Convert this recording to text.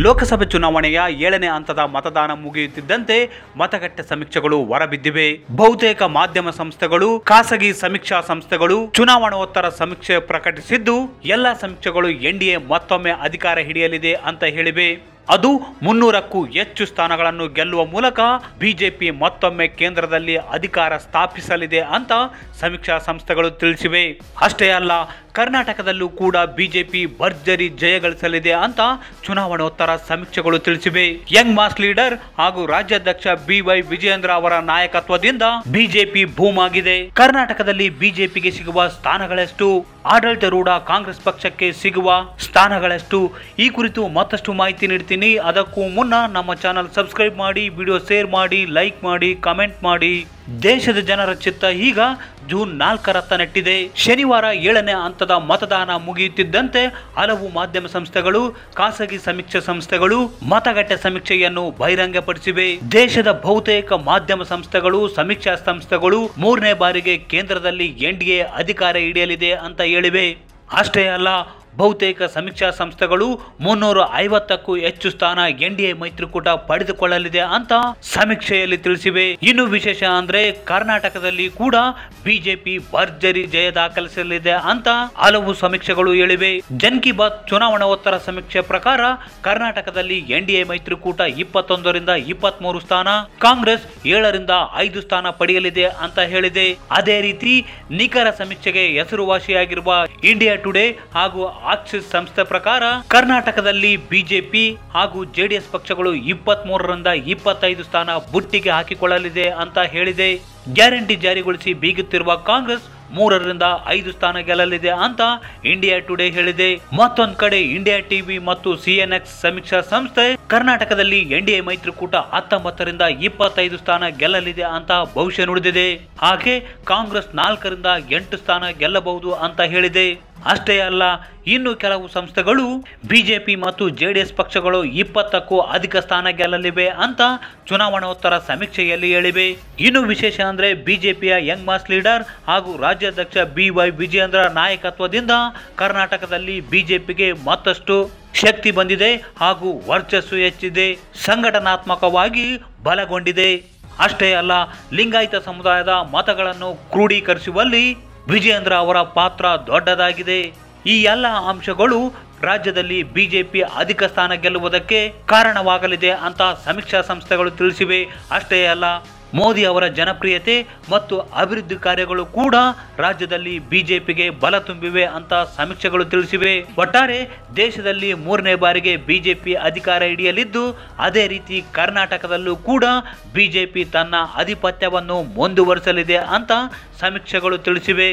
ಲೋಕಸಭೆ ಚುನಾವಣೆಯ 7ನೇ ಹಂತದ ಮತದಾನ ಮುಗಿಯುತ್ತಿದ್ದಂತೆ ಮತಗಟ್ಟೆ ಸಮೀಕ್ಷೆಗಳು ಹೊರಬಿದ್ದಿವೆ. ಬಹುತೇಕ ಮಾಧ್ಯಮ ಸಂಸ್ಥೆಗಳು, ಖಾಸಗಿ ಸಮೀಕ್ಷಾ ಸಂಸ್ಥೆಗಳು ಚುನಾವಣೋತ್ತರ ಸಮೀಕ್ಷೆ ಪ್ರಕಟಿಸಿದ್ದು, ಎಲ್ಲ ಸಮೀಕ್ಷೆಗಳು ಎನ್ಡಿಎ ಮತ್ತೊಮ್ಮೆ ಅಧಿಕಾರ ಹಿಡಿಯಲಿದೆ ಅಂತ ಹೇಳಿವೆ. ಅದು 300ಕ್ಕೂ ಹೆಚ್ಚು ಸ್ಥಾನಗಳನ್ನು ಗೆಲ್ಲುವ ಮೂಲಕ ಬಿಜೆಪಿ ಮತ್ತೊಮ್ಮೆ ಕೇಂದ್ರದಲ್ಲಿ ಅಧಿಕಾರ ಸ್ಥಾಪಿಸಲಿದೆ ಅಂತ ಸಮೀಕ್ಷಾ ಸಂಸ್ಥೆಗಳು ತಿಳಿಸಿವೆ. ಅಷ್ಟೇ ಅಲ್ಲ, ಕರ್ನಾಟಕದಲ್ಲೂ ಕೂಡ ಬಿಜೆಪಿ ಭರ್ಜರಿ ಜಯಗಳಿಸಲಿದೆ ಅಂತ ಚುನಾವಣೋತ್ತರ ಸಮೀಕ್ಷೆಗಳು ತಿಳಿಸಿವೆ. ಯಂಗ್ ಮಾಸ್ ಲೀಡರ್ ಹಾಗೂ ರಾಜ್ಯಾಧ್ಯಕ್ಷ BY ವಿಜಯೇಂದ್ರ ಅವರ ನಾಯಕತ್ವದಿಂದ ಬಿಜೆಪಿ ಬೂಮ್ ಆಗಿದೆ. ಕರ್ನಾಟಕದಲ್ಲಿ ಬಿಜೆಪಿಗೆ ಸಿಗುವ ಸ್ಥಾನಗಳೆಷ್ಟು, ಆಡಳಿತಾರೂಢ ಕಾಂಗ್ರೆಸ್ ಪಕ್ಷಕ್ಕೆ ಸಿಗುವ ಸ್ಥಾನಗಳೆಷ್ಟು, ಈ ಕುರಿತು ಮತ್ತಷ್ಟು ಮಾಹಿತಿ ನೀಡ್ತೀನಿ. ಅದಕ್ಕೂ ಮುನ್ನ ನಮ್ಮ ಚಾನಲ್ ಸಬ್ಸ್ಕ್ರೈಬ್ ಮಾಡಿ, ವಿಡಿಯೋ ಶೇರ್ ಮಾಡಿ, ಲೈಕ್ ಮಾಡಿ, ಕಮೆಂಟ್ ಮಾಡಿ. ದೇಶದ ಜನರ ಚಿತ್ತ ಈಗ ಜೂನ್ 4ರತ್ತ ನೆಟ್ಟಿದೆ. ಶನಿವಾರ 7ನೇ ಹಂತದ ಮತದಾನ ಮುಗಿಯುತ್ತಿದ್ದಂತೆ ಹಲವು ಮಾಧ್ಯಮ ಸಂಸ್ಥೆಗಳು, ಖಾಸಗಿ ಸಮೀಕ್ಷಾ ಸಂಸ್ಥೆಗಳು ಮತಗಟ್ಟೆ ಸಮೀಕ್ಷೆಯನ್ನು ಬಹಿರಂಗಪಡಿಸಿವೆ. ದೇಶದ ಬಹುತೇಕ ಮಾಧ್ಯಮ ಸಂಸ್ಥೆಗಳು, ಸಮೀಕ್ಷಾ ಸಂಸ್ಥೆಗಳು 3ನೇ ಬಾರಿಗೆ ಕೇಂದ್ರದಲ್ಲಿ ಎನ್ಡಿಎ ಅಧಿಕಾರ ಹಿಡಿಯಲಿದೆ ಅಂತ ಹೇಳಿವೆ. ಅಷ್ಟೇ ಅಲ್ಲ, ಬಹುತೇಕ ಸಮೀಕ್ಷಾ ಸಂಸ್ಥೆಗಳು 350ಕ್ಕೂ ಹೆಚ್ಚು ಸ್ಥಾನ ಎನ್ಡಿಎ ಮೈತ್ರಿಕೂಟ ಪಡೆದುಕೊಳ್ಳಲಿದೆ ಅಂತ ಸಮೀಕ್ಷೆಯಲ್ಲಿ ತಿಳಿಸಿವೆ. ಇನ್ನು ವಿಶೇಷ ಅಂದ್ರೆ ಕರ್ನಾಟಕದಲ್ಲಿ ಕೂಡ ಬಿಜೆಪಿ ಭರ್ಜರಿ ಜಯ ದಾಖಲಿಸಲಿದೆ ಅಂತ ಹಲವು ಸಮೀಕ್ಷೆಗಳು ಹೇಳಿವೆ. ಜನ್ ಕಿ ಬಾತ್ ಚುನಾವಣೋತ್ತರ ಸಮೀಕ್ಷೆ ಪ್ರಕಾರ ಕರ್ನಾಟಕದಲ್ಲಿ ಎನ್ಡಿಎ ಮೈತ್ರಿಕೂಟ 21ರಿಂದ 23 ಸ್ಥಾನ, ಕಾಂಗ್ರೆಸ್ 7ರಿಂದ 5 ಸ್ಥಾನ ಪಡೆಯಲಿದೆ ಅಂತ ಹೇಳಿದೆ. ಅದೇ ರೀತಿ ನಿಖರ ಸಮೀಕ್ಷೆಗೆ ಹೆಸರುವಾಸಿಯಾಗಿರುವ ಇಂಡಿಯಾ ಟುಡೇ ಹಾಗೂ ಆಕ್ಸಿಸ್ ಸಂಸ್ಥೆ ಪ್ರಕಾರ ಕರ್ನಾಟಕದಲ್ಲಿ ಬಿಜೆಪಿ ಹಾಗೂ ಜೆಡಿಎಸ್ ಪಕ್ಷಗಳು 23ರಿಂದ 25 ಸ್ಥಾನ ಬುಟ್ಟಿಗೆ ಹಾಕಿಕೊಳ್ಳಲಿದೆ ಅಂತ ಹೇಳಿದೆ. ಗ್ಯಾರಂಟಿ ಜಾರಿಗೊಳಿಸಿ ಬೀಗುತ್ತಿರುವ ಕಾಂಗ್ರೆಸ್ 3ರಿಂದ 5 ಸ್ಥಾನ ಗೆಲ್ಲಲಿದೆ ಅಂತ ಇಂಡಿಯಾ ಟುಡೇ ಹೇಳಿದೆ. ಮತ್ತೊಂದು ಕಡೆ ಇಂಡಿಯಾ ಟಿವಿ ಮತ್ತು CNX ಸಮೀಕ್ಷಾ ಸಂಸ್ಥೆ ಕರ್ನಾಟಕದಲ್ಲಿ ಎನ್ಡಿಎ ಮೈತ್ರಿಕೂಟ 19ರಿಂದ 25 ಸ್ಥಾನ ಗೆಲ್ಲಲಿದೆ ಅಂತ ಭವಿಷ್ಯ ನುಡಿದಿದೆ. ಹಾಗೆ ಕಾಂಗ್ರೆಸ್ 4ರಿಂದ 8 ಸ್ಥಾನ ಗೆಲ್ಲಬಹುದು ಅಂತ ಹೇಳಿದೆ. ಅಷ್ಟೇ ಅಲ್ಲ, ಇನ್ನು ಕೆಲವು ಸಂಸ್ಥೆಗಳು ಬಿಜೆಪಿ ಮತ್ತು ಜೆಡಿಎಸ್ ಪಕ್ಷಗಳು 20ಕ್ಕೂ ಅಧಿಕ ಸ್ಥಾನ ಗೆಲ್ಲಲಿವೆ ಅಂತ ಚುನಾವಣೋತ್ತರ ಸಮೀಕ್ಷೆಯಲ್ಲಿ ಹೇಳಿವೆ. ಇನ್ನು ವಿಶೇಷ ಅಂದ್ರೆ ಬಿಜೆಪಿಯ ಯಂಗ್ ಮಾಸ್ ಲೀಡರ್ ಹಾಗೂ ರಾಜ್ಯಾಧ್ಯಕ್ಷ BY ವಿಜಯೇಂದ್ರ ನಾಯಕತ್ವದಿಂದ ಕರ್ನಾಟಕದಲ್ಲಿ ಬಿಜೆಪಿಗೆ ಮತ್ತಷ್ಟು ಶಕ್ತಿ ಬಂದಿದೆ ಹಾಗೂ ವರ್ಚಸ್ಸು ಹೆಚ್ಚಿದೆ, ಸಂಘಟನಾತ್ಮಕವಾಗಿ ಬಲಗೊಂಡಿದೆ. ಅಷ್ಟೇ ಅಲ್ಲ, ಲಿಂಗಾಯತ ಸಮುದಾಯದ ಮತಗಳನ್ನು ಕ್ರೋಢೀಕರಿಸುವಲ್ಲಿ ವಿಜಯೇಂದ್ರ ಅವರ ಪಾತ್ರ ದೊಡ್ಡದಾಗಿದೆ. ಈ ಎಲ್ಲ ಅಂಶಗಳು ರಾಜ್ಯದಲ್ಲಿ ಬಿಜೆಪಿ ಅಧಿಕ ಸ್ಥಾನ ಗೆಲ್ಲುವುದಕ್ಕೆ ಕಾರಣವಾಗಲಿದೆ ಅಂತ ಸಮೀಕ್ಷಾ ಸಂಸ್ಥೆಗಳು ತಿಳಿಸಿವೆ. ಅಷ್ಟೇ ಅಲ್ಲ, ಮೋದಿ ಅವರ ಜನಪ್ರಿಯತೆ ಮತ್ತು ಅಭಿವೃದ್ಧಿ ಕಾರ್ಯಗಳು ಕೂಡ ರಾಜ್ಯದಲ್ಲಿ ಬಿಜೆಪಿಗೆ ಬಲ ತುಂಬಿವೆ ಅಂತ ಸಮೀಕ್ಷೆಗಳು ತಿಳಿಸಿವೆ. ಒಟ್ಟಾರೆ ದೇಶದಲ್ಲಿ 3ನೇ ಬಾರಿಗೆ ಬಿಜೆಪಿ ಅಧಿಕಾರ ಹಿಡಿಯಲಿದ್ದು, ಅದೇ ರೀತಿ ಕರ್ನಾಟಕದಲ್ಲೂ ಕೂಡ ಬಿಜೆಪಿ ತನ್ನ ಆಧಿಪತ್ಯವನ್ನು ಮುಂದುವರಿಸಲಿದೆ ಅಂತ ಸಮೀಕ್ಷೆಗಳು ತಿಳಿಸಿವೆ.